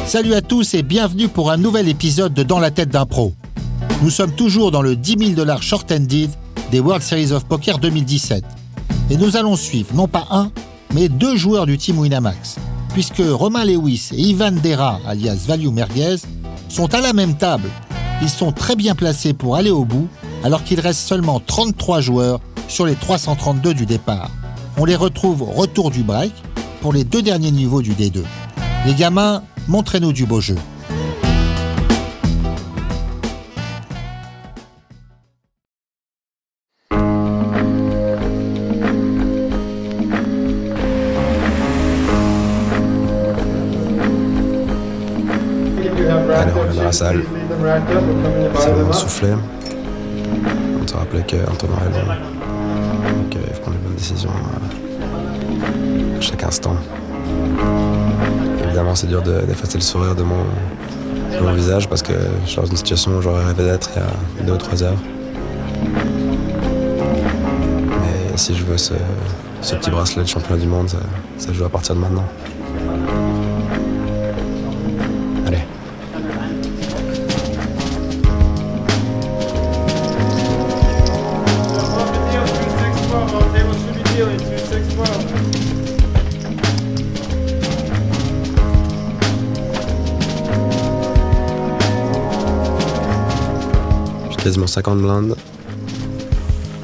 Salut à tous et bienvenue pour un nouvel épisode de Dans la tête d'un pro. Nous sommes toujours dans le $10 000 short-ended des World Series of Poker 2017. Et nous allons suivre non pas un, mais deux joueurs du team Winamax, puisque Romain Lewis et Ivan Dera, alias Value Merguez, sont à la même table. Ils sont très bien placés pour aller au bout, alors qu'il reste seulement 33 joueurs sur les 332 du départ. On les retrouve au retour du break pour les deux derniers niveaux du D2. Les gamins, montrez-nous du beau jeu. Allez, on revient dans la salle. C'est le moment de souffler. On se rappelait qu'un tournoi est long. Donc il faut prendre les bonnes décisions à chaque instant. Évidemment, c'est dur d'effacer le sourire de mon visage parce que je suis dans une situation où j'aurais rêvé d'être il y a 2 ou 3 heures. Mais si je veux ce petit bracelet de champion du monde, ça joue à partir de maintenant. Allez. J'ai quasiment 50 blindes.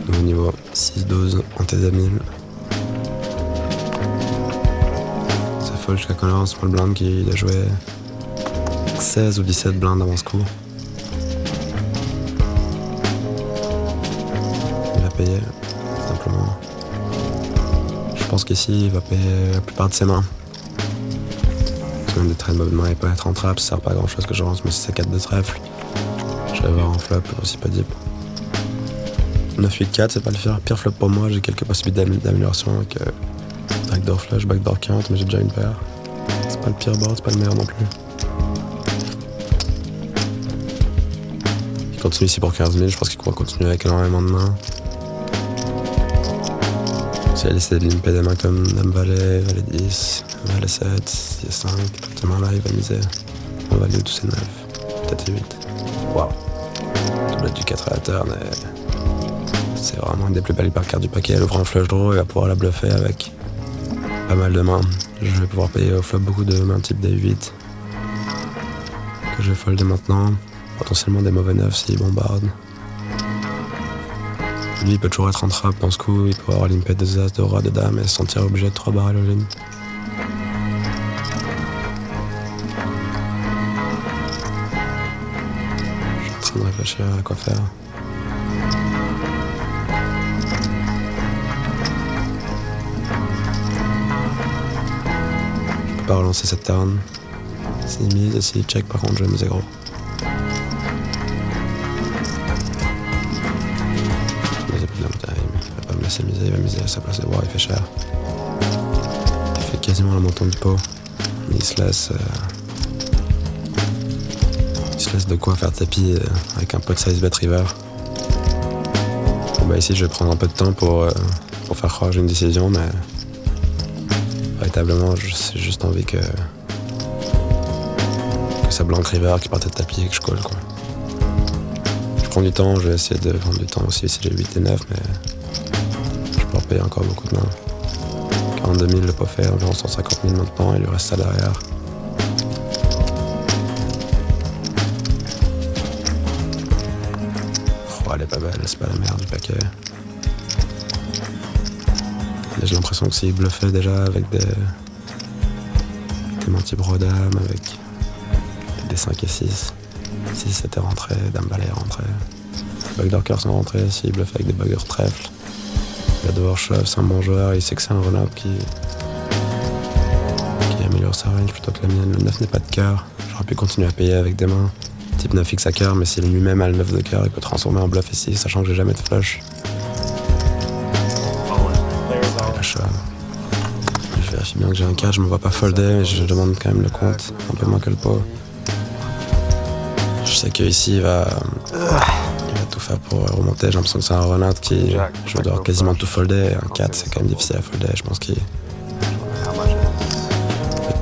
Au niveau 6-12 en T2000. Ça folle jusqu'à quand on small blind qui a joué 16 ou 17 blindes avant ce coup. Il va payer, simplement. Je pense qu'ici, il va payer la plupart de ses mains. Parce que même des traits de mauvaise main, il peut être en trap, ça sert pas à grand chose que je lance, mais si c'est 4 de trèfle, je vais avoir un flop, aussi pas deep. 9-8-4, c'est pas le pire flop pour moi, j'ai quelques possibilités d'amélioration avec backdoor flush, backdoor count, mais j'ai déjà une paire. C'est pas le pire board, c'est pas le meilleur non plus. Il continue ici pour 15 000, je pense qu'il va continuer avec énormément de mains. Si elle essaie de limper des mains comme Dame Valet, Valet 10, Valet 7, 6 5, toutes ces mains-là, il va miser. On va aller tous ces 9, peut-être 8. Waouh! Double du 4 à la turn, c'est vraiment une des plus belles hypercartes du paquet. Elle ouvre un flush draw et va pouvoir la bluffer avec pas mal de mains. Je vais pouvoir payer au flop beaucoup de mains type D8 que je vais folder maintenant. Potentiellement des mauvais 9 s'il bombarde. Lui il peut toujours être en trap dans ce coup, il peut avoir l'impet de As, de Roi, de Dame et se sentir obligé de 3 barrels all-in. Je suis en train de réfléchir à quoi faire. Je peux pas relancer cette turn. S'il mise et s'il check, par contre je vais miser gros. Il va pas me laisser miser, il va miser à sa place de voir, il fait cher. Il fait quasiment le montant du pot. Mais il se laisse de quoi faire tapis avec un pot de size bet river. Bon bah ici je vais prendre un peu de temps pour faire croire que j'ai une décision, mais véritablement j'ai juste envie que ça blanque river qui partait de tapis et que je colle quoi. Je prends du temps, je vais essayer de prendre du temps aussi si j'ai 8 et 9, mais je peux en payer encore beaucoup de mains. 42 000 le pot fait, environ 150 000 maintenant, il lui reste ça derrière. Oh, elle est pas belle, c'est pas la meilleure du paquet. Et j'ai l'impression que s'il bluffait déjà avec des mains type roi dame, avec des 5 et 6. 6 c'était rentré, Dame Valet est rentré. Les backdoor cœurs sont rentrés, s'il bluffe avec des backdoor trèfle. Il va devoir shove, c'est un bon joueur, il sait que c'est un run-up qui améliore sa range plutôt que la mienne. Le 9 n'est pas de cœur, j'aurais pu continuer à payer avec des mains type 9x à cœur, mais s'il lui-même a le 9 de cœur, il peut transformer en bluff ici, sachant que j'ai jamais de flush. Et la shove. Je vérifie bien que j'ai un 4, je me vois pas folder, mais je demande quand même le compte, un peu moins que le pot. Je sais qu'ici il va tout faire pour remonter. J'ai l'impression que c'est un run-out qui je vais devoir quasiment tout folder. Un 4 c'est quand même difficile à folder. Je pense qu'il peut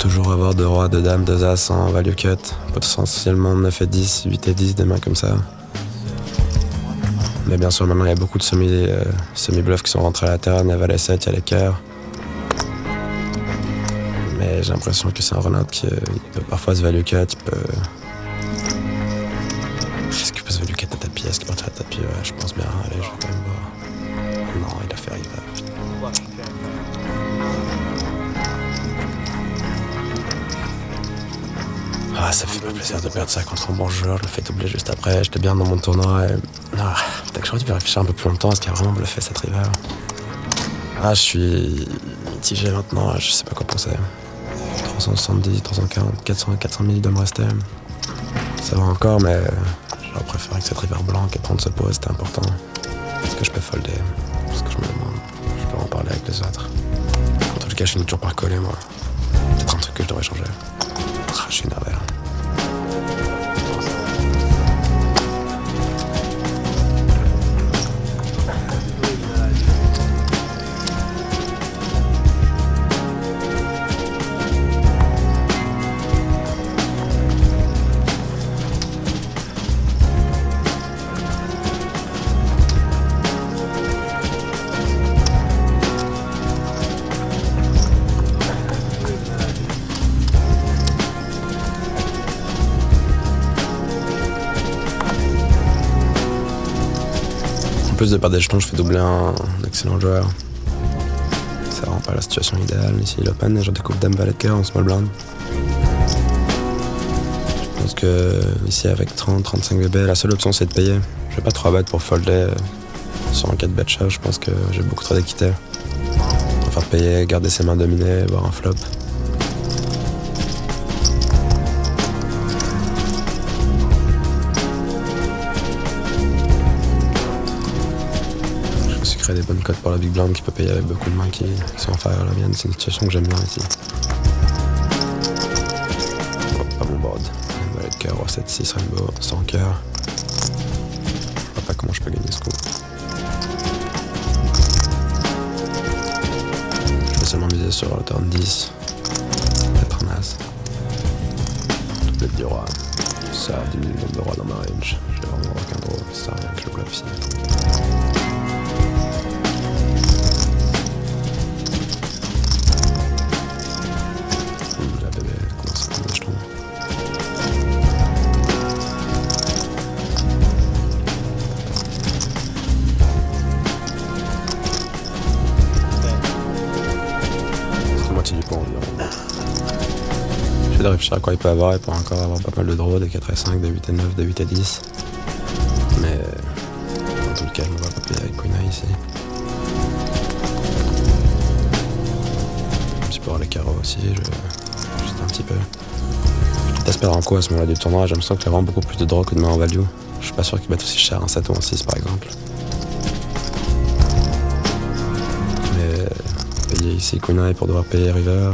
toujours avoir 2 rois, 2 dames, 2 as en value cut. Potentiellement 9 et 10, 8 et 10, des mains comme ça. Mais bien sûr, maintenant, il y a beaucoup de semi-bluffs qui sont rentrés à la turn. Il y a valet 7, il y a les cœurs. Mais j'ai l'impression que c'est un run-out qui peut parfois se value cut. Est-ce qu'il peut se value cut à tapis? Est-ce qu'il peut partir à tapis? Ouais, je pense bien. Allez, je vais quand même voir. Oh non, il a fait river. Ah, ça fait pas plaisir de perdre ça contre un bon joueur. Je le fais doubler juste après. J'étais bien dans mon tournoi. Peut-être que j'aurais dû réfléchir un peu plus longtemps. Est-ce qu'il a vraiment bluffé cette river? Ah, je suis mitigé maintenant. Je sais pas quoi penser. 370, 340, 400, 400 000 doit me rester. Ça va encore, mais j'aurais préféré que cette river blanche et prendre ce pot, c'était important. Est-ce que je peux folder? C'est ce que je me demande. Je peux en parler avec les autres. En tout cas, je finis toujours par coller, moi. Peut-être un truc que je devrais changer. Je suis énervé là. En plus de perdre des jetons, je fais doubler un excellent joueur. Ça rend pas la situation idéale. Ici, il open et je découvre dame valet de cœur en small blind. Je pense que ici, avec 30-35 bébés, la seule option c'est de payer. Je vais pas 3 bêtes pour folder sur un 4 bet shove. Je pense que j'ai beaucoup trop d'équité. Je préfère payer, garder ses mains dominées, voir un flop. Des bonnes cotes pour la big blind qui peut payer avec beaucoup de mains qui sont inférieures à la mienne. C'est une situation que j'aime bien ici. Oh, pas bon board. Valet de cœur, roi 7, 6, rainbow, sans cœur. Je vois pas comment je peux gagner ce coup. Je vais seulement miser sur le turn 10. Peut-être un as. Double du roi. Ça a 10 000 de roi dans ma range. Je vais vraiment avoir qu'un draw. Ça sert à rien que je le bluff ici. De réfléchir à quoi il peut avoir, il peut encore avoir pas mal de draws, des 4 et 5, des 8 et 9, des 8 et 10. Mais dans tout le cas, je me vois pas payer avec Queen Eye ici. Un petit peu les carreaux aussi, juste un petit peu. Je teste perdre en coup à ce moment-là du tournoi, j'ai l'impression qu'il y a vraiment beaucoup plus de draws que de mains en value. Je suis pas sûr qu'il batte aussi cher un 7 ou un 6 par exemple. Mais payer ici Queen Eye pour devoir payer river,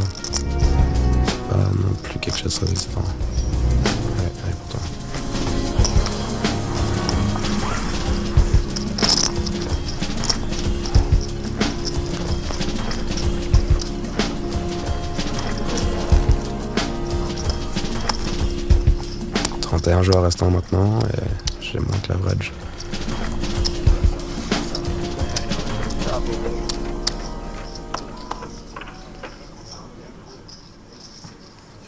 pas non plus quelque chose de très excitant. Ouais, pourtant. Et un joueur restant maintenant et j'ai moins que l'average.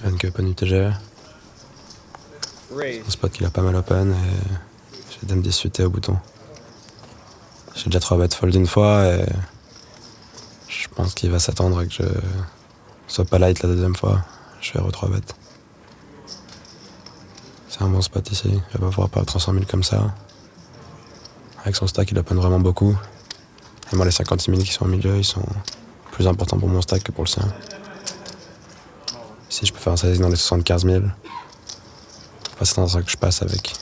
Yann qui open UTG. Un spot qu'il a pas mal open et j'ai dame 10 suité au bouton. J'ai déjà 3 bêtes fold une fois et je pense qu'il va s'attendre à que je sois pas light la deuxième fois. Je vais re-3 bêtes. C'est un bon spot ici, il va pas pouvoir perdre 300 000 comme ça. Avec son stack, il open vraiment beaucoup. Et moi, les 56 000 qui sont au milieu, ils sont plus importants pour mon stack que pour le sien. Ici, je peux faire un sizing dans les 75 000. C'est dans ça que je passe avec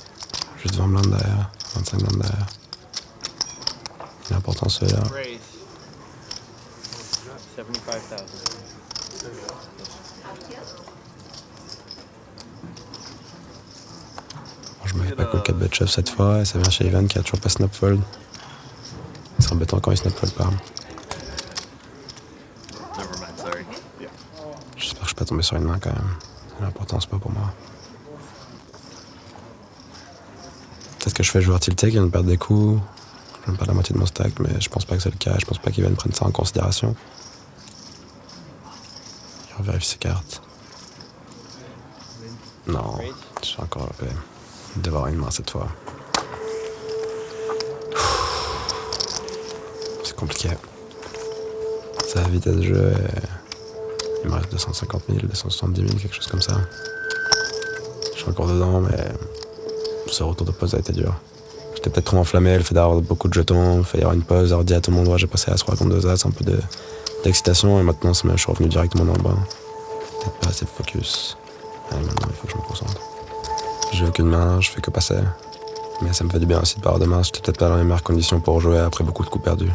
juste 20 blindes derrière, 25 blindes derrière. Il est important celui-là. Je me fais pas call 4 bet shove cette fois et ça vient chez Ivan qui a toujours pas snap fold. C'est embêtant quand il snap fold pas. J'espère que je suis pas tomber sur une main quand même. L'important, c'est pas pour moi. Peut-être que je fais joueur tilté, qu'il vient de perdre des coups. Je me perds la moitié de mon stack, mais je pense pas que c'est le cas. Je pense pas qu'il vienne prendre ça en considération. Il revérifie ses cartes. Non, je suis encore devoir une main cette fois. C'est compliqué. C'est la vitesse de jeu et il me reste 250 000, 270 000, quelque chose comme ça. Je suis encore dedans, mais ce retour de pause a été dur. J'étais peut-être trop enflammé, le fait d'avoir beaucoup de jetons, le fait d'avoir une pause, d'avoir dit à tout le monde ouais, j'ai passé à 3 contre 2 As, un peu d'excitation, et maintenant je suis revenu directement dans le bain. Peut-être pas assez focus. Allez, maintenant il faut que je me concentre. J'ai aucune main, je fais que passer. Mais ça me fait du bien aussi de pas avoir de main, j'étais peut-être pas dans les meilleures conditions pour jouer après beaucoup de coups perdus.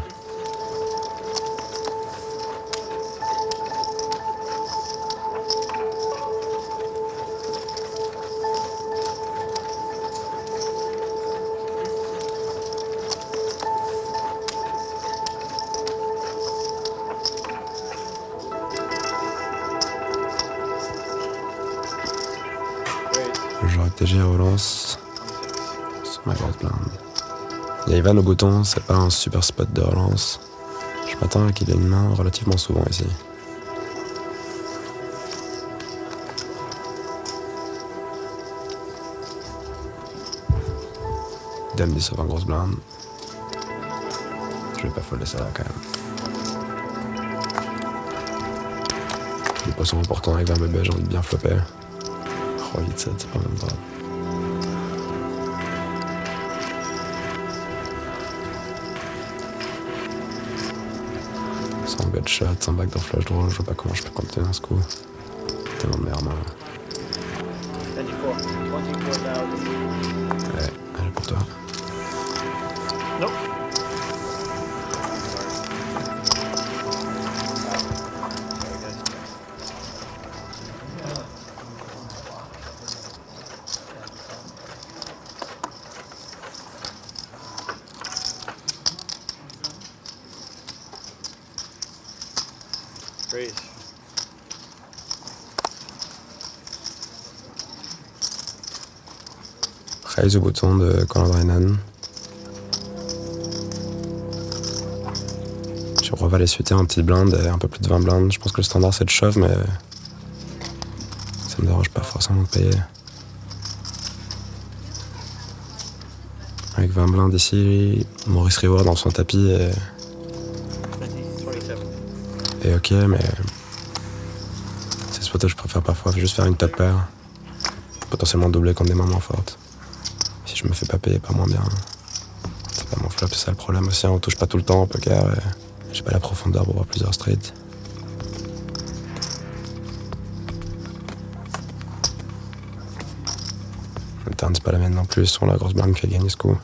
J'aurais TG à relance sur ma grosse blinde. Il y a Ivan au bouton, c'est pas un super spot de relance. Je m'attends à qu'il ait une main relativement souvent ici. Dame 10 sur 20 grosse blinde. Je vais pas folder ça là quand même. Les poissons importants avec 20 bébés, j'ai envie de bien flopper. 3-8-7, c'est pas même pas. Sans gut shot, sans backdoor flush draw, je vois pas comment je peux continuer dans ce coup. Tellement de merde. Allez, allez pour toi. Nope. Raise. Raise au bouton de Conrad Renan. Je revois les suiter en petite blinde et un peu plus de 20 blindes. Je pense que le standard c'est de shove, mais ça me dérange pas forcément de payer. Avec 20 blindes ici, Maurice Reward dans son tapis est ok, mais c'est ce spot où je préfère parfois juste faire une top pair, potentiellement doubler contre des mains moins fortes. Si je me fais pas payer, pas moins bien. C'est pas mon flop, c'est ça le problème aussi, on touche pas tout le temps au poker et j'ai pas la profondeur pour voir plusieurs straights. Le turn c'est pas la mienne non plus, sur la grosse blinde qui a gagné ce coup.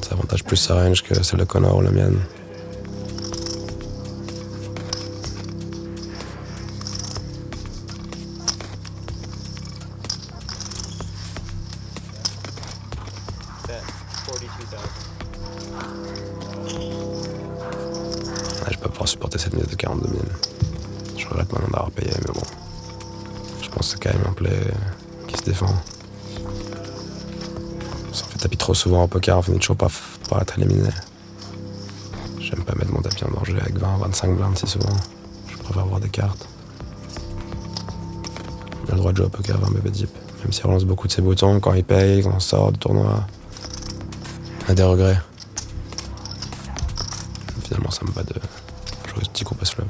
Ça avantage plus sa range que celle de Connor ou la mienne. Je vais pas pouvoir supporter cette mise de 42 000. Je regrette maintenant d'avoir payé, mais bon. Je pense que c'est quand même un play qui se défend. On s'en fait tapis trop souvent au poker, on finit toujours pas par être éliminé. J'aime pas mettre mon tapis en danger avec 20-25 blindes si souvent. Je préfère avoir des cartes. Il a le droit de jouer au poker 20 bébé deep. Même s'il relance beaucoup de ses boutons, quand il paye, quand on sort du tournoi, on a des regrets. Finalement, ça me va de jouer ce petit coup passe flop.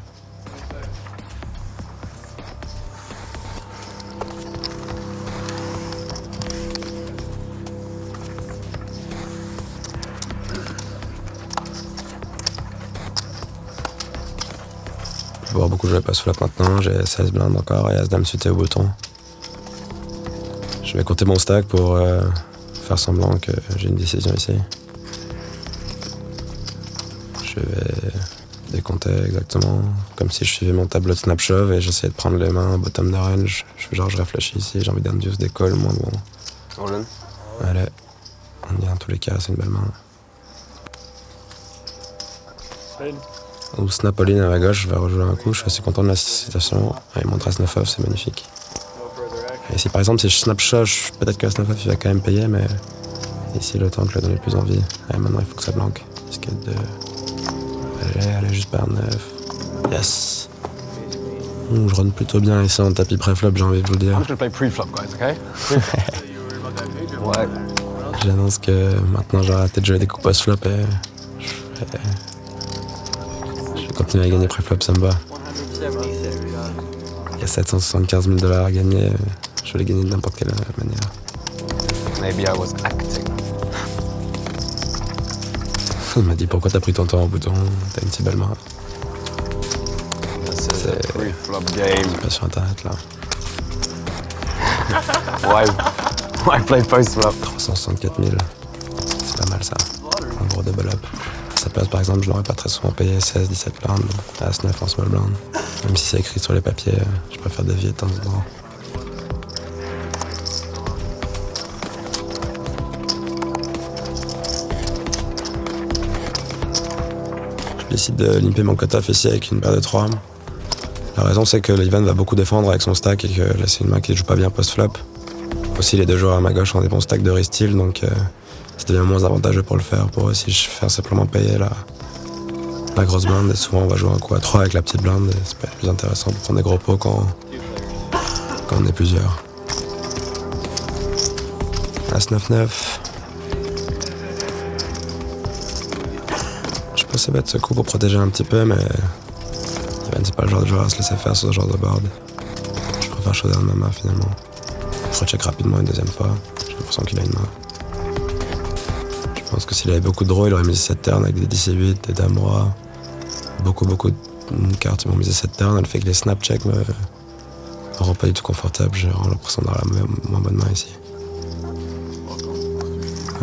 Je vais pouvoir beaucoup jouer passe flop maintenant. J'ai 16 blindes encore et As-Dame suité au bouton. Je vais compter mon stack pour faire semblant que j'ai une décision ici. Je vais décompter exactement comme si je suivais mon tableau de snapshot et j'essayais de prendre les mains bottom de range. Je réfléchis ici, j'ai envie d'induce des calls, moins bon. All in. Allez, on y est dans tous les cas, c'est une belle main. Spade. Ou snap all-in à ma gauche, je vais rejouer un coup, je suis assez content de la situation. Et mon As 9 off, c'est magnifique. Et si par exemple, si je snap choche, peut-être que la snap off il va quand même payer, mais ici le temps que le donner plus envie. Et maintenant, il faut que ça blanque. Risque de. Allez, juste par 9. Yes! Je run plutôt bien ici en tapis pré-flop, j'ai envie de vous le dire. I'm just gonna play pre-flop, guys, okay? Ouais. J'annonce que maintenant j'ai arrêté de jouer des coups post-flop et je vais continuer à gagner pré-flop, ça me va. Il y a 775 000 $ à gagner, je vais les gagner de n'importe quelle manière. Maybe I was acting. Il m'a dit pourquoi t'as pris ton temps en bouton, t'as une si belle main. C'est pre-flop game. Pas sur internet là. Why play post-flop? 364 000, c'est pas mal ça, un gros double up. Ça place par exemple, je n'aurais pas très souvent payé 16-17 blindes, As 9 en small blind. Même si c'est écrit sur les papiers, je préfère dévier de temps en temps. Je décide de limper mon cutoff ici avec une paire de 3. La raison c'est que l'Ivan va beaucoup défendre avec son stack et que là c'est une main qui joue pas bien post-flop. Aussi les deux joueurs à ma gauche ont des bons stacks de restyle, donc ça devient moins avantageux pour le faire. Pour eux, si je fais simplement payer la grosse blinde, et souvent on va jouer un coup à 3 avec la petite blinde, et c'est pas plus intéressant pour prendre des gros pots quand on est plusieurs. As 9-9. Je peux se mettre ce coup pour protéger un petit peu, mais Ivan c'est pas le genre de joueur à se laisser faire sur ce genre de board. Je préfère choisir ma main finalement. Je recheck rapidement une deuxième fois, j'ai l'impression qu'il a une main. Je pense que s'il avait beaucoup de draws, il aurait misé 7 turns avec des 10 et 8, des dames rois. Beaucoup de cartes ils m'ont misé 7 turns, le fait que les snap checks me rend pas du tout confortable, j'ai vraiment l'impression d'avoir la moins bonne main ici.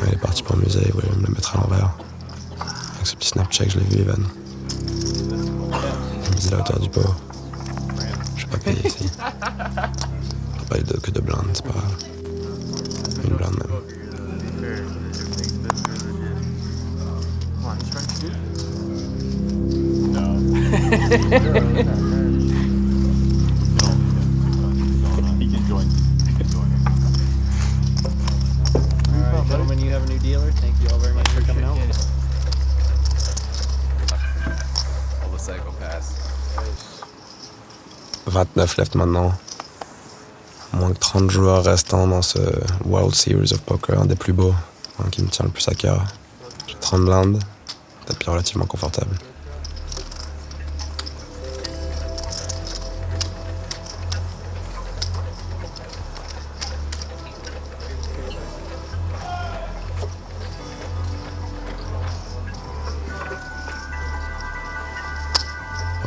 Ouais, il est parti pour miser, il voulait me le mettre à l'envers. Avec ce petit snap check, je l'ai vu Ivan. Il a misé la hauteur du pot. Je vais pas payer ici. Pas que de blindes, c'est pas grave. Une blinde même. Gentlemen, you have a new dealer. Thank you all very much for coming out. All the cycle pass. 29 left maintenant. Moins que 30 joueurs restants dans ce World Series of Poker, un des plus beaux, qui me tient le plus à cœur. J'ai 30 blindes, tapis relativement confortable.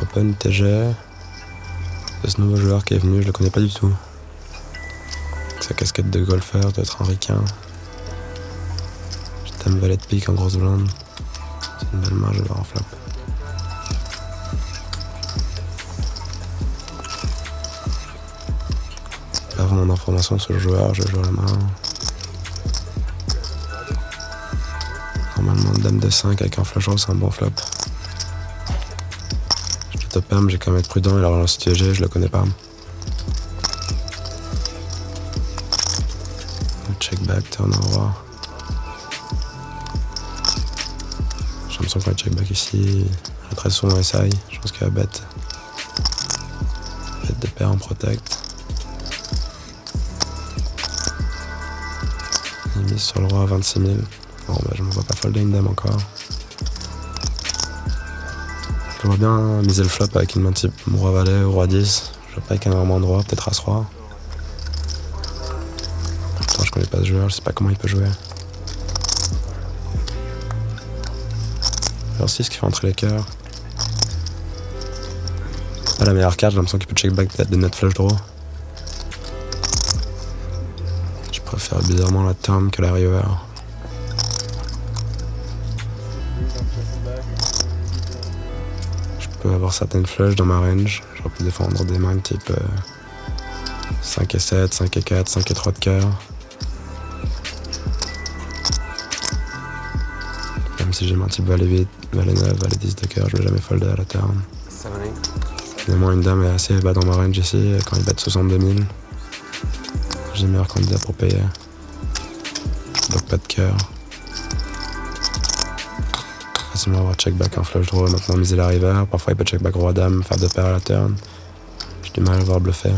Open TG. C'est ce nouveau joueur qui est venu, je le connais pas du tout. Avec sa casquette de golfeur, doit être un ricain. Je t'aime valet de pique en grosse blinde. C'est une belle main, je vais voir en flop. Pas vraiment d'informations sur le joueur, je joue à la main. Normalement, dame de 5 avec un flush draw, c'est un bon flop. Je suis top M, j'ai quand même être prudent, il a relancé TG, je le connais pas. Check back, turn en roi. J'ai l'impression qu'on va check back ici. Je très souvent SI, je pense qu'il va bet. Bet des paires en protect. Il mise sur le roi à 26 000. Bon bah je me vois pas folder une dame encore. Je vois bien miser le flop avec une main type roi valet ou roi 10. Je vois pas avec un vraiment de roi, peut-être as roi. Je connais pas ce joueur, je sais pas comment il peut jouer. Alors 6 qui fait entrer les cœurs. Pas la meilleure carte, j'ai l'impression qu'il peut check back peut-être des nuts flush draw. Je préfère bizarrement la turn que la river. Je peux avoir certaines flushs dans ma range. J'aurais pu défendre des mains type 5 et 7, 5 et 4, 5 et 3 de cœur. Même si j'aime un type valet 8, valet 9, valet 10 de cœur, je vais jamais folder à la turn. 7-8. Finalement, une dame est assez bas dans ma range ici, quand il bat de 62 000. J'ai le meilleur candidat pour payer. Je bloque pas de cœur. Facilement avoir check-back un flush draw, maintenant miser la river. Parfois il peut check-back roi-dame, faire 2 paires à la turn. J'ai du mal à voir bluffer.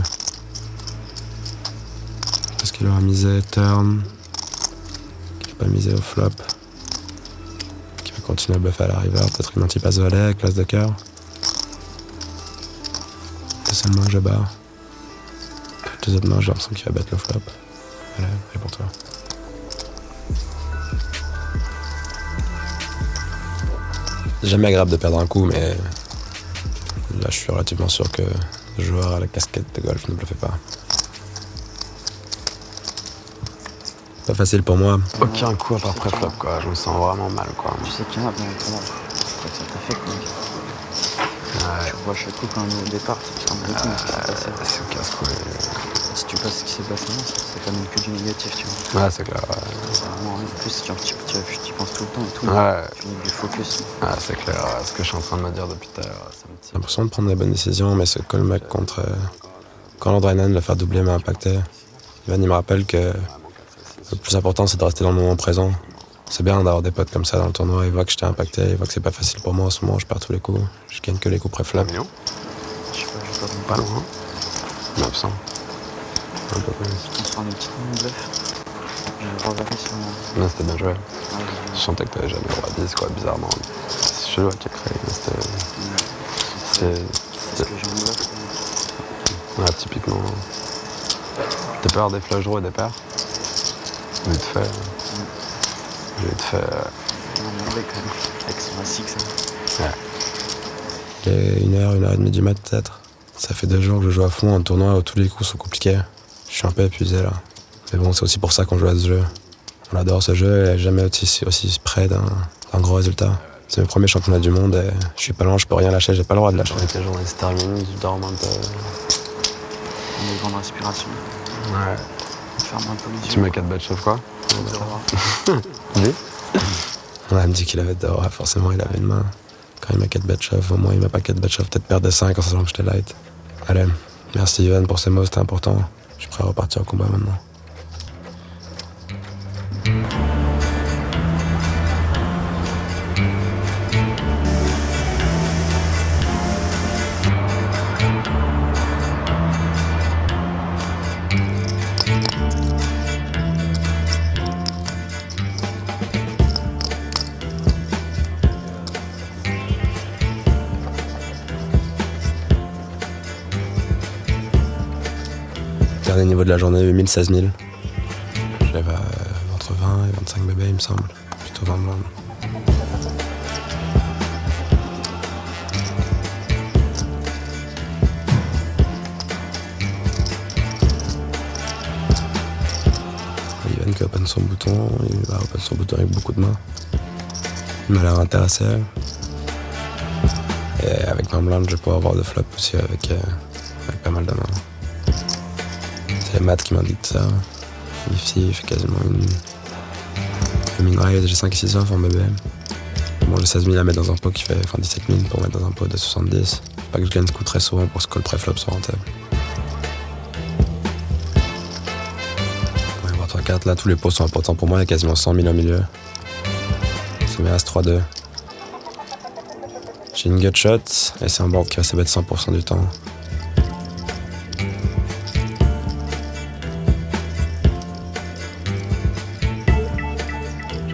Est-ce qu'il aura misé turn? Qu'il va pas miser au flop? Qu'il va continuer à bluffer à la river? Peut-être une anti-passe valet avec l'as de cœur? C'est seulement que je barre. Toutes les autres mains, j'ai l'impression qu'il va battre le flop. Allez, et pour toi. C'est jamais agréable de perdre un coup, mais là je suis relativement sûr que le joueur à la casquette de golf ne bluffait pas. Pas facile pour moi. Aucun coup à part pré-flop, quoi. Je me sens vraiment mal, quoi. Tu sais qu'il y en a dans ton âge. Ça t'affecte, mec. Ouais. Tu vois chaque coup quand on est au départ, c'est un peu tout ce qui s'est passé. C'est casse-couille. Si tu passes ce qui s'est passé, non, ça t'amène que du négatif, tu vois. Ouais, c'est clair. Ouais, C'est vraiment, en plus, genre, tu penses tout le temps et tout. ouais. Tu mets du focus. C'est clair. Ce que je suis en train de me dire depuis tout à l'heure, ça me J'ai tire. l'impression de prendre les bonnes décisions, mais ce callback contre Conor Drynan, le faire doubler m'a impacté. Ivan, il me rappelle que le plus important, c'est de rester dans le moment présent. C'est bien d'avoir des potes comme ça dans le tournoi. Ils voient que j'étais impacté, ils voient que c'est pas facile pour moi en ce moment. Je perds tous les coups. Je gagne que les coups pré-flop. Un million? Je sais pas, Pas loin. 900. Un peu plus. on se prend des petites lignes de bluff. Je reverrai sur mon. Non, c'était bien joué. Ouais, Je sentais que t'avais jamais le roi 10, quoi, bizarrement. Je dois check raise, mais c'était. c'est ce que j'ai en bluff. Ouais, typiquement. T'as peur des flush draws et des paires? Vite fait. J'ai vite fait. On a demandé quand même. Avec son A6. Hein. Il est 1h30 du mat peut-être. Ça fait 2 jours que je joue à fond un tournoi où tous les coups sont compliqués. Je suis un peu épuisé là. Mais bon, c'est aussi pour ça qu'on joue à ce jeu. On adore ce jeu et jamais aussi près d'un gros résultat. C'est mes premiers championnats du monde et je suis pas loin, je peux rien lâcher, j'ai pas le droit de lâcher. Quand les journées se terminent, je dors un peu. On est grande respiration. Ouais. Ferme un peu les yeux. Tu mets 4 bêtes chauves, quoi? Oui. On me dit qu'il avait dehors, forcément il avait une main. Quand il met 4 bêtes shove, au moins il met pas 4 bêtes shove, peut-être perdre des 5 en sachant que j'étais light. Allez, merci Ivan pour ces mots, c'était important. Je suis prêt à repartir au combat maintenant. Dernier niveau de la journée, 8000, 16 000. Je lève à entre 20 et 25 bébés, il me semble. Plutôt 20 blindes. Ivan qui open son bouton, il va open son bouton avec beaucoup de mains. Il m'a l'air intéressé. Et avec 20 blindes, je vais pouvoir avoir de flop aussi avec pas mal de mains. C'est Matt qui m'indique ça. Ici, il fait quasiment une min-raise. J'ai 5 et 6 off en bébé. Bon, j'ai 16 000 à mettre dans un pot qui fait 17 000 pour mettre dans un pot de 70. Faut pas que je gagne ce coup très souvent pour que le pré-flop soit rentable. On va voir 3-4. Là, tous les pots sont importants pour moi. Il y a quasiment 100 000 au milieu. C'est mes As 3-2. J'ai une gut shot et c'est un board qui va se mettre 100% du temps.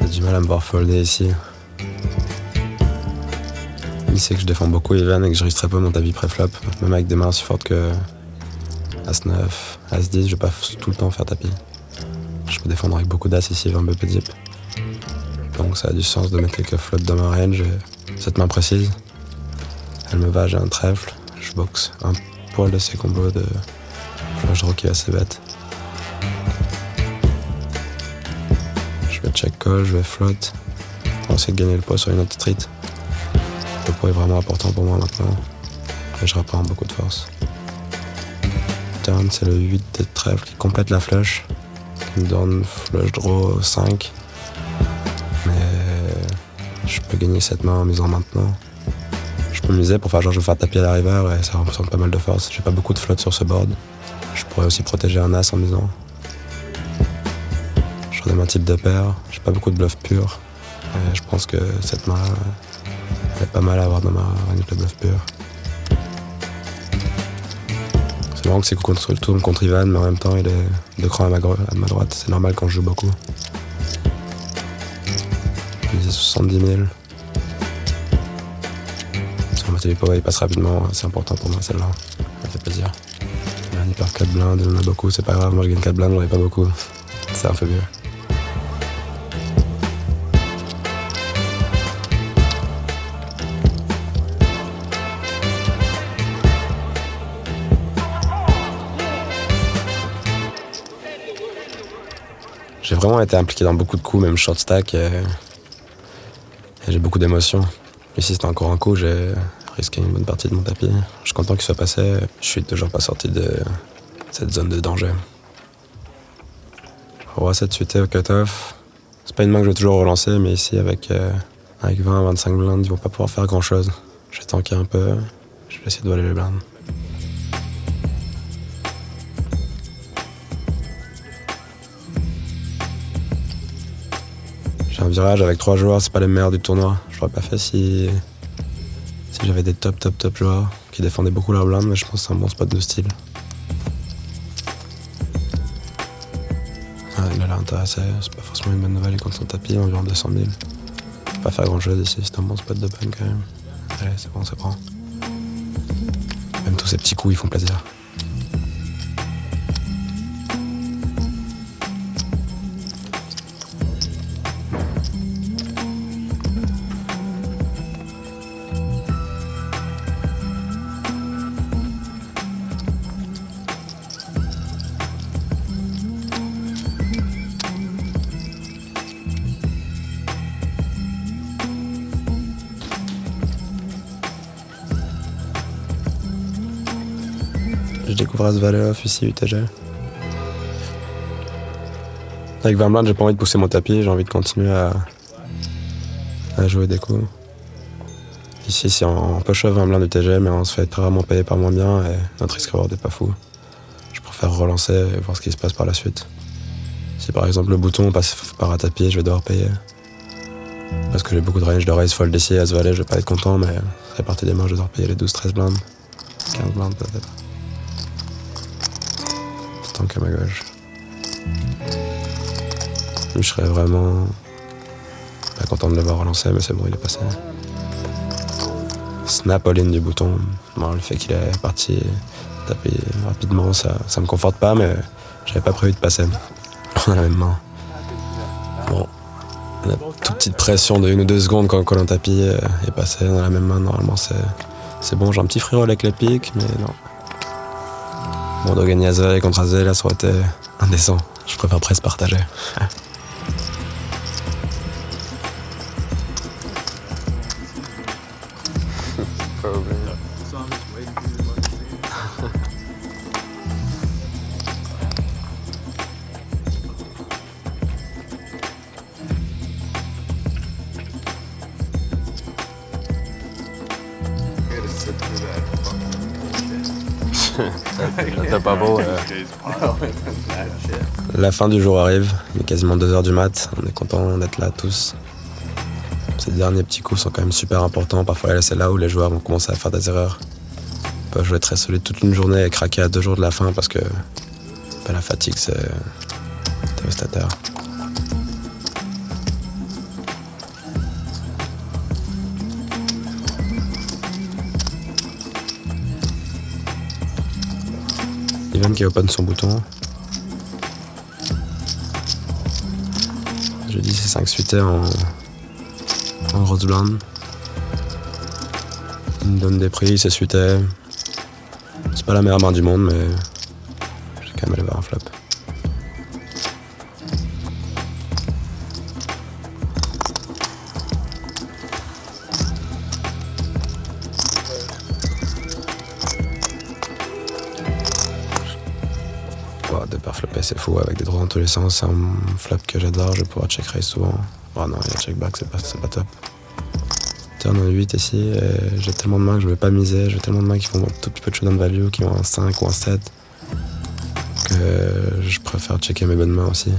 J'ai du mal à me voir folder ici. Il sait que je défends beaucoup Ivan et que je risque très peu mon tapis pré-flop. Même avec des mains aussi fortes que As-9, As-10, je vais pas tout le temps faire tapis. Je peux défendre avec beaucoup d'As ici, 20 BP deep. Donc ça a du sens de mettre quelques flops dans ma range. Cette main précise, elle me va, j'ai un trèfle. Je boxe un poil de ces combos de flush draw qui est assez bête. Je vais check call, je vais float. On va essayer de gagner le pot sur une autre street. Le pot est vraiment important pour moi maintenant. Et je rapporte beaucoup de force. Turn, c'est le 8 de trèfle qui complète la flush. Qui me donne flush draw 5. Mais Je peux gagner cette main en misant maintenant. Je peux miser pour faire genre je vais faire tapis à la river et ça représente pas mal de force. J'ai pas beaucoup de flotte sur ce board. Je pourrais aussi protéger un as en misant. Je redonne un type de paire. J'ai pas beaucoup de bluff pur. Et je pense que cette main-là est pas mal à avoir dans ma range de bluff pur. C'est marrant que c'est contre le tour contre Ivan, mais en même temps il est 2 crans à ma droite. C'est normal quand je joue beaucoup. Je misais 70 000. Sur ma télépo, il passe rapidement. C'est important pour moi celle-là. Ça fait plaisir. Il perd 4 blindes, il en a beaucoup. C'est pas grave, moi je gagne 4 blindes, j'en ai pas beaucoup. C'est un peu mieux. J'ai vraiment été impliqué dans beaucoup de coups, même short stack, et j'ai beaucoup d'émotions. Ici, c'était encore un coup, j'ai risqué une bonne partie de mon tapis. Je suis content qu'il soit passé. Je suis toujours pas sorti de cette zone de danger. Roi 7 suité au cut-off. C'est pas une main que je vais toujours relancer, mais ici, avec 20-25 blindes, ils vont pas pouvoir faire grand-chose. Je vais tanker un peu, je vais essayer de voler les blindes. J'ai un virage avec 3 joueurs, c'est pas les meilleurs du tournoi. Je l'aurais pas fait si j'avais des top joueurs qui défendaient beaucoup leur blinde, mais je pense que c'est un bon spot de style. Ah, il a l'air intéressé, c'est pas forcément une bonne nouvelle, il compte son tapis, environ 200 000. Je peux pas faire grand chose ici, c'est un bon spot de pun quand même. Allez, c'est bon, ça prend. Même tous ces petits coups, ils font plaisir. Je découvre As Valet off ici, UTG. Avec 20 blindes, j'ai pas envie de pousser mon tapis, j'ai envie de continuer à jouer des coups. Ici, si on push off 20 blindes UTG, mais on se fait très rarement payer par moins bien et notre risque reward est pas fou. Je préfère relancer et voir ce qui se passe par la suite. Si par exemple le bouton passe par un tapis, je vais devoir payer. Parce que j'ai beaucoup de range de raise fold ici, As Valet, je vais pas être content, mais ça fait partie des mains, je vais devoir payer les 12-13 blindes. 15 blindes peut-être. Tank à ma gauche. Je serais vraiment pas content de le voir relancer, mais c'est bon, il est passé. Snap all-in du bouton. Bon, le fait qu'il est parti taper rapidement, ça me conforte pas, mais j'avais pas prévu de passer. On a la même main. Bon, la toute petite pression de 1 ou 2 secondes quand le collant tapis est passé dans la même main, normalement c'est bon. J'ai un petit free roll avec les pics, mais non. Bon, de gagner As-Valet contre As-Valet, là, ça aurait été indécent. Je préfère presque partager. T'as pas beau. La fin du jour arrive, il est quasiment 2h du mat, on est content d'être là tous. Ces derniers petits coups sont quand même super importants, parfois c'est là où les joueurs vont commencer à faire des erreurs. On peut jouer très solide toute une journée et craquer à 2 jours de la fin parce que la fatigue c'est dévastateur. Ivan qui open son bouton. J'ai dit c'est 5 suités en rose blind. Il me donne des prix, c'est suité. C'est pas la meilleure main du monde, mais j'ai quand même allé voir un flop. De pair flopper, c'est fou, avec des droits dans tous les sens. C'est un flop que j'adore, je vais pouvoir check raise souvent. Oh non, il y a check back, c'est pas top. turn en 8 ici, et j'ai tellement de mains que je ne vais pas miser, j'ai tellement de mains qui font un tout petit peu de showdown value, qui ont un 5 ou un 7, que je préfère checker mes bonnes mains aussi.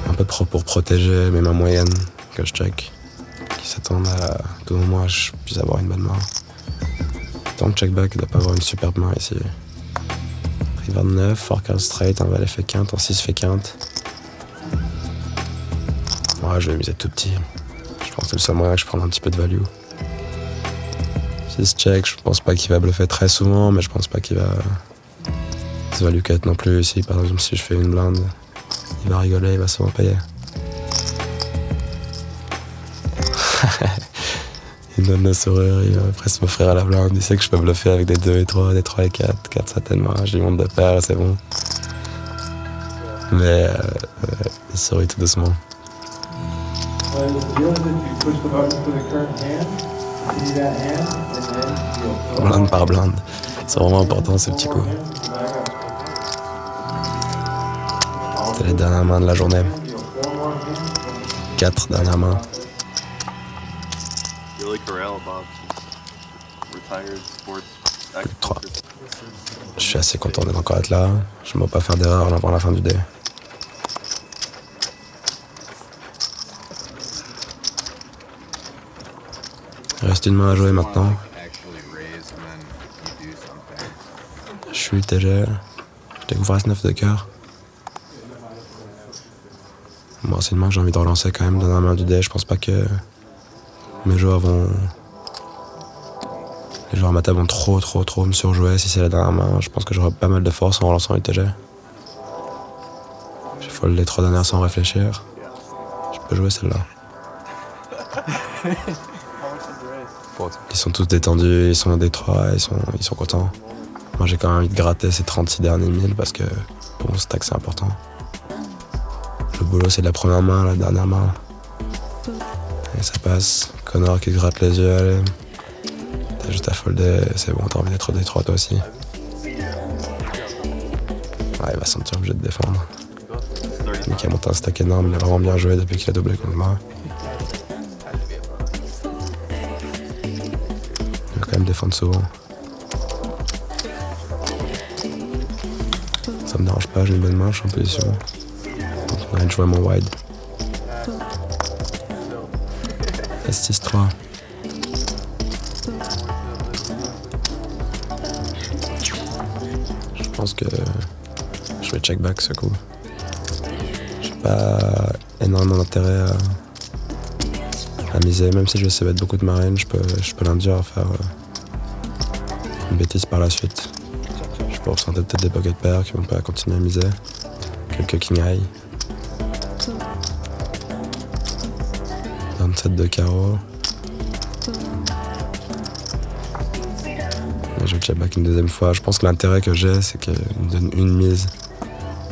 Un peu pour protéger mes mains moyennes que je check, qui s'attendent à tout moment je puisse avoir une bonne main. Tant que check back, il ne doit pas avoir une superbe main ici. River 9, fork out straight, un valet fait quinte, un 6 fait quinte. Ouais, je vais miser tout petit. Je pense que c'est le seul moyen que je prenne un petit peu de value. 6 check, je pense pas qu'il va bluffer très souvent, mais je pense pas qu'il va se value cut non plus. Ici, par exemple, si je fais une blinde, il va rigoler, il va souvent payer. Il donne le sourire, il va presque m'offrir à la blinde. Il sait que je peux bluffer avec des 2 et 3, des 3 et 4, 4 certainement. Je lui montre de paire et c'est bon. Mais il sourit tout doucement. Blinde par blinde. C'est vraiment important ces petits coups. C'est les dernières mains de la journée. 4 dernières mains. Billy Corral, Bob. Retired sports. 3. Je suis assez content d'être encore là. Je ne vais pas faire d'erreur avant la fin du dé. Il reste une main à jouer maintenant. Je suis TG. Je découvre As-9 de cœur. Bon, c'est une main que j'ai envie de relancer quand même dans la main du dé. Je pense pas que mes joueurs vont... Les joueurs à ma table vont trop me surjouer si c'est la dernière main. Je pense que j'aurai pas mal de force en relançant UTG. J'ai fold les 3 dernières sans réfléchir. Je peux jouer celle-là. Ils sont tous détendus, ils sont à D3, ils sont contents. Moi j'ai quand même envie de gratter ces 36 derniers milles parce que pour mon stack c'est important. Le boulot c'est de la première main, la dernière main. Et ça passe. Connor qui gratte les yeux, allez. T'as juste à folder, c'est bon, t'as envie d'être D3 toi aussi. Ouais, il va se sentir obligé de défendre. Lui qui a monté un stack énorme, il a vraiment bien joué depuis qu'il a doublé contre moi. Il va quand même défendre souvent. Ça me dérange pas, j'ai une bonne main, je suis en position. Donc on va jouer mon wide. S6-3. Je pense que je vais check back ce coup. J'ai pas énormément d'intérêt à miser, même si je sais mettre beaucoup de marine, je peux l'induire à faire une bêtise par la suite. Je peux ressentir peut-être des pocket pairs qui vont pas continuer à miser. Quelques king high. Down 7 de carreau. Et je check back une deuxième fois. Je pense que l'intérêt que j'ai, c'est qu'il me donne une mise.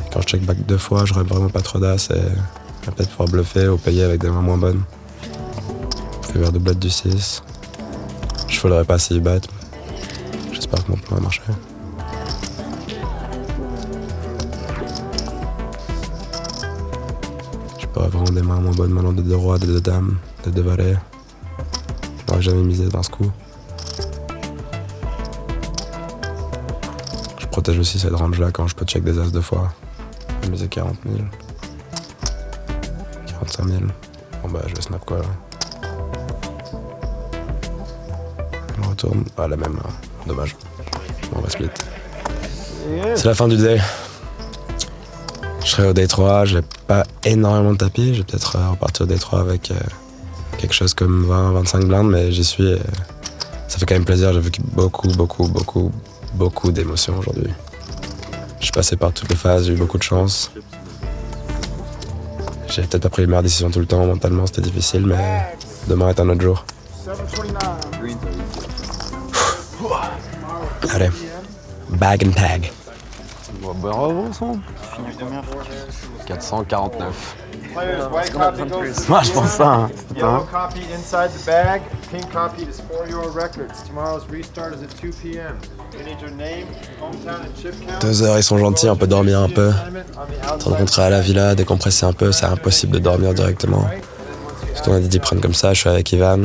Et quand je check back 2 fois, j'aurais vraiment pas trop d'as et je vais peut-être pouvoir bluffer ou payer avec des mains moins bonnes. Je fais vers doublette du 6. Je folderai pas s'il bat. J'espère que mon plan va marcher. Je pourrais vraiment des mains moins bonnes maintenant de 2 rois, de 2 dames, de 2 valets. Je n'aurais jamais misé dans ce coup. Je protège aussi cette range-là quand je peux check des as 2 fois. Je vais miser 40 000. 45 000. Bon bah je vais snap quoi là. Je retourne. Ah la même. Dommage. Bon, on va split. C'est la fin du day. Je serai au D3, j'ai pas énormément de tapis. Je vais peut-être repartir au D3 avec quelque chose comme 20-25 blindes, mais j'y suis. Ça fait quand même plaisir. J'ai vécu beaucoup d'émotions aujourd'hui. Je suis passé par toutes les phases, j'ai eu beaucoup de chance. J'ai peut-être pas pris les meilleures décisions tout le temps, mentalement c'était difficile, mais demain est un autre jour. Allez, bag and tag. Bravo, ensemble. 449. Moi, je pense ça. Hein. Yellow copy inside the bag. Pink copy is for your records. Tomorrow's restart is at 2 p.m. We need your name, hometown and chip count. 2 heures, ils sont gentils, on peut dormir un peu. Se rencontrer à la villa, décompresser un peu, c'est impossible de dormir directement. Surtout on a dit d'y prendre comme ça, je suis avec Ivan.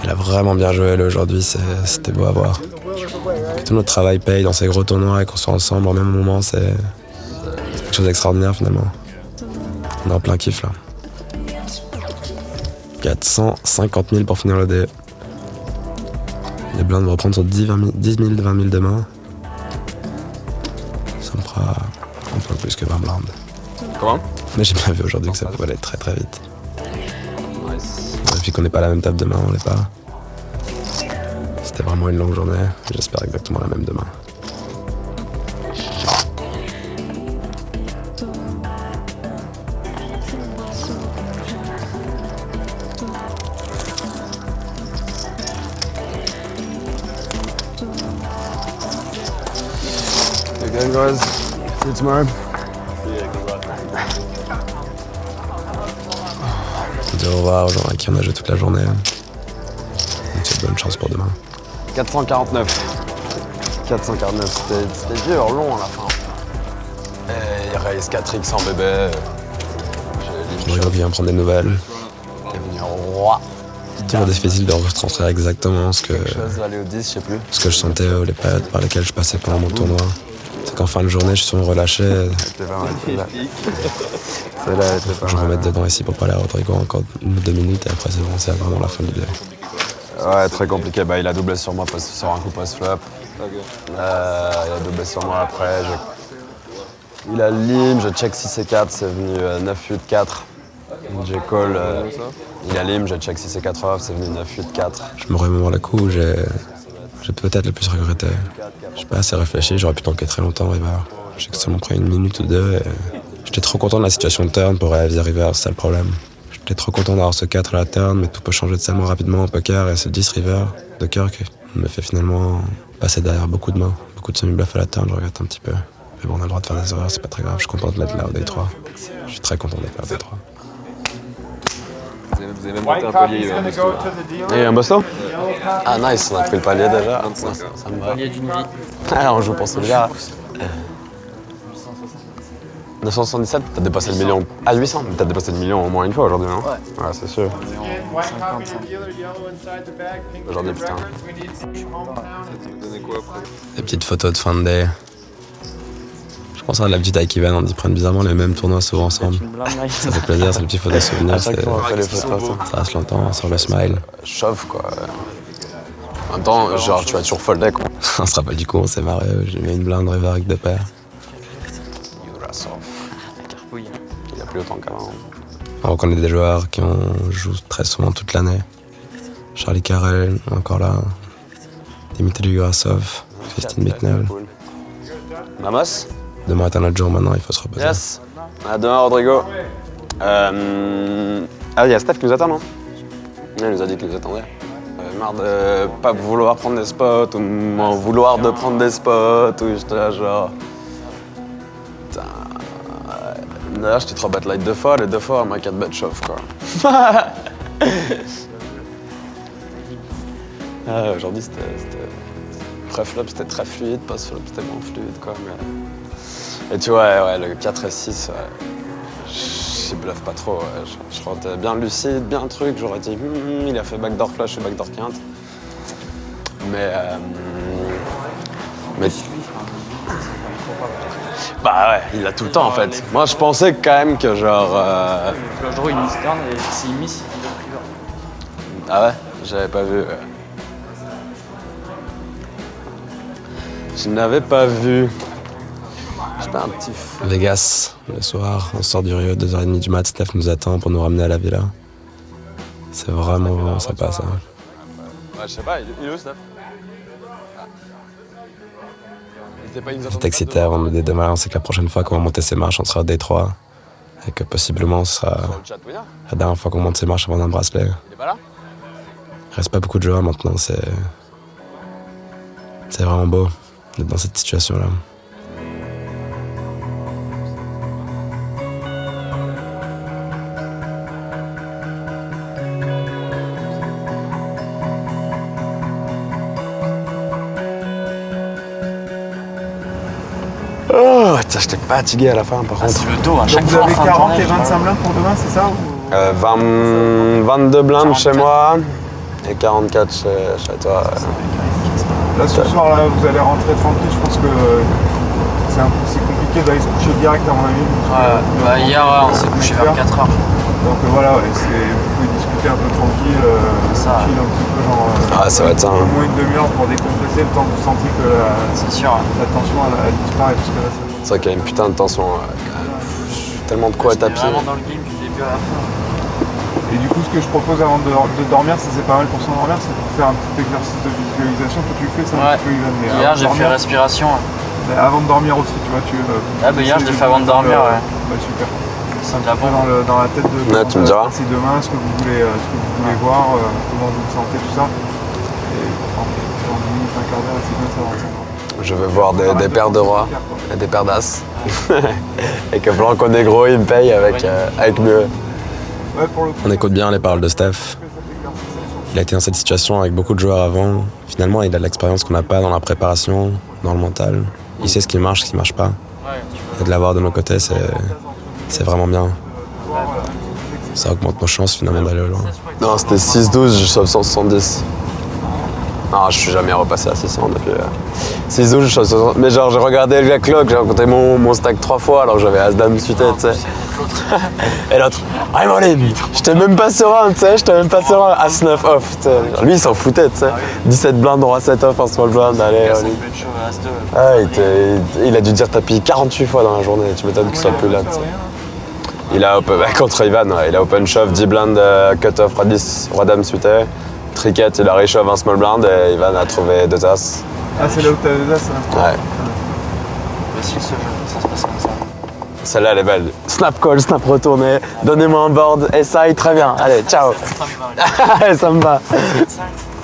Il a vraiment bien joué là aujourd'hui, c'était beau à voir. Que tout notre travail paye dans ces gros tournois et qu'on soit ensemble au même moment, c'est quelque chose d'extraordinaire finalement. On est en plein kiff là. 450 000 pour finir le dé. Les blindes vont reprendre sur 10 000, 20 000 demain. Ça me fera un peu plus que 20 blindes. Comment? Mais j'ai bien vu aujourd'hui que ça pouvait aller très très vite. Nice. Depuis qu'on n'est pas à la même table demain, on l'est pas. C'était vraiment une longue journée. J'espère exactement la même demain. Okay, guys. See you tomorrow. On dit au revoir aux gens à qui on a joué toute la journée. C'est bonne chance pour demain. 449. 449, c'était dur, long à la fin. Et il raise 4x en bébé. Je regarde qui vient prendre des nouvelles. Il est venu roi. C'est toujours difficile de retranscrire exactement ce que Chose aller au 10, je sais plus. je sentais, les périodes par lesquelles je passais pendant mon tournoi. C'est qu'en fin de journée, je suis souvent relâché. C'était pas mal, celle-là. Celle-là, elle était Faut pas que je me mal. remette dedans ici pour parler à Rodrigo encore 1 ou 2 minutes et après c'est bon, c'est vraiment la fin du dé. Ouais, très compliqué. Bah, il a doublé sur moi sur un coup post-flop. Il a doublé sur moi après. Il a lim, je check 6 et 4, c'est venu 9-8-4. J'ai call. Il a lim, je check 6 et 4 off, c'est venu 9-8-4. Je me remémore le coup où j'ai peut-être le plus regretté. J'ai pas assez réfléchi, j'aurais pu tanker très longtemps river. J'ai seulement pris 1 minute ou 2 et j'étais trop content de la situation de turn pour réaliser river, c'est ça le problème. J'étais trop content d'avoir ce 4 à la turn, mais tout peut changer tellement rapidement au poker et ce 10 river de cœur qui me fait finalement passer derrière beaucoup de mains. Beaucoup de semi-bluff à la turn, je regrette un petit peu. Mais bon, on a le droit de faire des erreurs, c'est pas très grave, je suis content de l'être là au D3. Je suis très content d'être là au D3. Vous avez même monté un palier. gonna go to the dealer. Et un bosto? Yellow copy. Ah nice, on a pris le palier déjà. 25, Ça me va. Palier d'une vie. Ah, on joue pour celui-là. 977, t'as dépassé le million. Ah, 800, mais t'as dépassé le million au moins une fois aujourd'hui, non? Ouais, c'est sûr. White copy to dealer, yellow inside the bag, pink Aujourd'hui, to putain. records. We need some hometown. Ça vous donnait quoi après? Des petites photos de fin de day. Je pense à la petite avec Ivan, on y prenne bizarrement les mêmes tournois souvent ensemble. Une blinde, là. Ça fait plaisir, c'est le petit photo souvenir, À chaque fois, on fait les photos. ça reste longtemps sur le smile. Chauffe, quoi. En même temps, genre, tu vas toujours folder, quoi. On se rappelle du coup, on s'est marré, j'ai mis une blinde river avec 2 paires. Carpouille. Il a plus autant qu'avant. On reconnaît des joueurs qui ont joué très souvent toute l'année. Charlie Carrel, encore là. Dimitri Yurasov, Christine Bicknell. Mamos? Demain est un autre jour maintenant, il faut se reposer. Yes. À demain, Rodrigo. Ah, il y a Steph qui nous attend, non? Il nous a dit qu'il nous attendait. Marre de pas vouloir prendre des spots ou m'en vouloir de prendre des spots ou j'étais là genre... Putain... D'ailleurs, j'étais 3 bet light 2 fois, les 2 fois, moi 4 bet chauffe quoi. Aujourd'hui c'était... Pré-flop c'était très fluide, post-flop c'était moins fluide quoi. Mais... Et tu vois, ouais, le 4 et 6, j'y bluffe pas trop. Ouais. Je rentais bien lucide, bien truc, j'aurais dit il a fait backdoor flush et backdoor quinte. Mais bah ouais, il l'a tout le temps en fait. Moi je pensais quand même que genre... Flush draw, il miss turn et s'il miss, il fait river. Ah ouais, j'avais pas vu. Je n'avais pas vu. J'étais un petit fou. Vegas, le soir, on sort du Rio, 2h30 du mat, Steph nous attend pour nous ramener à la villa. C'est vraiment sympa ça. Ouais, je sais pas, il est où Steph? J'étais excité avant de demain, on sait que la prochaine fois qu'on va monter ces marches, on sera au Détroit. Et que possiblement ce sera Sur le chat, Winner? la dernière fois qu'on monte ces marches avant d'un bracelet. Il est pas là? Il reste pas beaucoup de joueurs maintenant, c'est vraiment beau d'être dans cette situation-là. Oh, putain, j'étais fatigué à la fin par contre. C'est le dos à chaque Vous fois. en avez fin de 40 journée, et 25 blindes pour demain, c'est ça ou... 22 blindes chez moi et 44 chez toi. Là, ce soir, là, vous allez rentrer tranquille. Je pense que c'est compliqué d'aller se coucher direct, à mon avis. Bah, hier, on s'est couché vers 4h. Donc voilà, ouais, vous pouvez discuter un peu tranquille, Ça. chill un petit peu, genre. Ah, ça va être ça. Au Hein. moins une demi-heure pour décompresser, le temps que vous sentiez que C'est sûr. la tension elle disparaît. Parce que là, C'est vrai qu'il y a une putain de tension. Tellement de quoi à J'étais tapis. vraiment dans le game du début à la fin. Et du coup, ce que je propose avant de dormir, ça c'est pas mal pour s'endormir, c'est de faire un petit exercice de visualisation. Toi, tu le fais ça un Ouais. petit peu, Ivan, mais Hier, avant de j'ai fait dormir- respiration. mais avant de dormir aussi, tu vois. Ah, bah, hier, je l'ai fait avant de dormir, ouais. Bah, super. Ça me l'a Pas bon. dans la tête de Ouais, tu me diras. c'est demain, ce que vous voulez voir, comment vous vous sentez, tout ça. Et en 10 minutes, un quart d'heure, c'est bien ça va s'endormir. Je veux voir des paires de rois et des paires d'as. Et que Blanco Negro, il me paye avec mieux. Ouais, pour le coup, On écoute bien les paroles de Steph. Il a été dans cette situation avec beaucoup de joueurs avant. Finalement, il a de l'expérience qu'on n'a pas dans la préparation, dans le mental. Il sait ce qui marche, ce qui marche pas. Et de l'avoir de nos côtés, c'est vraiment bien. Ça augmente nos chances finalement d'aller au loin. Non, c'était 6-12, je sauve 170. Non, je suis jamais repassé à 600 depuis. 6-12, je sauve 170. Mais genre, j'ai regardé le clock, j'ai rencontré mon stack 3 fois alors que j'avais As-Dame suité, tu sais. Et l'autre, I'm all in. J'étais même pas serein, tu sais, As-9 off, tu sais. Genre, lui, il s'en foutait, tu sais. 17 blindes, roi 7 off, un small blind, allez, all in. Ah, il a dû dire tapis 48 fois dans la journée, tu m'étonnes qu'il soit plus là, tu sais. Il a contre Ivan, ouais, il a open shove, 10 blindes, cut-off, roi 10, roi dame suité. Tricket, il a reshove un small blind et Ivan a trouvé 2 as. Ah, c'est là où t'as les as, hein. Ouais. Facile ce jeu, ça se passe comme ça. Celle-là, elle est belle. Snap call, snap retourné, donnez-moi un board, SI, très bien, allez, ciao. Ça me va.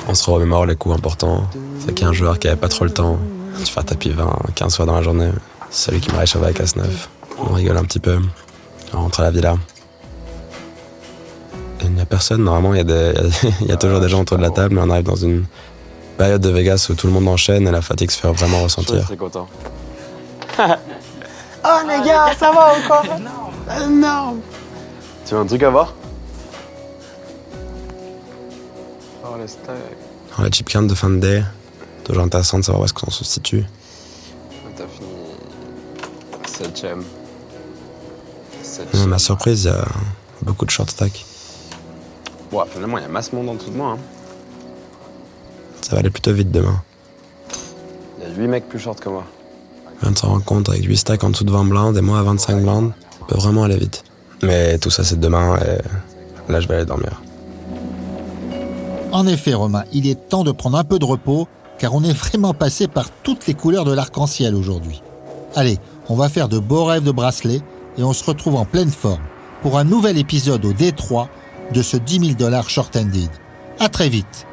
On se remémore les coups importants. C'est qu'il y a un joueur qui avait pas trop le temps. Tu fais un tapis 20, 15 fois dans la journée. C'est celui qui m'a réchauffe avec As-9. On rigole un petit peu. On rentre à la villa. Il n'y a personne, normalement, il y a toujours des gens autour de la table, mais on arrive dans une période de Vegas où tout le monde enchaîne et la fatigue se fait vraiment Je ressentir. suis très content. Oh les gars, ça va ou quoi? Non. Tu veux un truc à voir? Oh les stacks. Alors, la chip count de fin de day, toujours intéressant de savoir où est-ce qu'on se situe. T'as fini 7ème. Ma surprise, il y a beaucoup de short stack. Bon, finalement, il y a masse monde en dessous de moi. Hein. Ça va aller plutôt vite demain. Il y a 8 mecs plus short que moi. Je viens de s'en rendre compte, avec 8 stacks en dessous de 20 blindes et moi à 25 blindes, ça peut vraiment aller vite. Mais tout ça, c'est demain et là, je vais aller dormir. En effet, Romain, il est temps de prendre un peu de repos, car on est vraiment passé par toutes les couleurs de l'arc-en-ciel aujourd'hui. Allez, on va faire de beaux rêves de bracelets et on se retrouve en pleine forme pour un nouvel épisode au D3 de ce $10 000 short-ended. À très vite.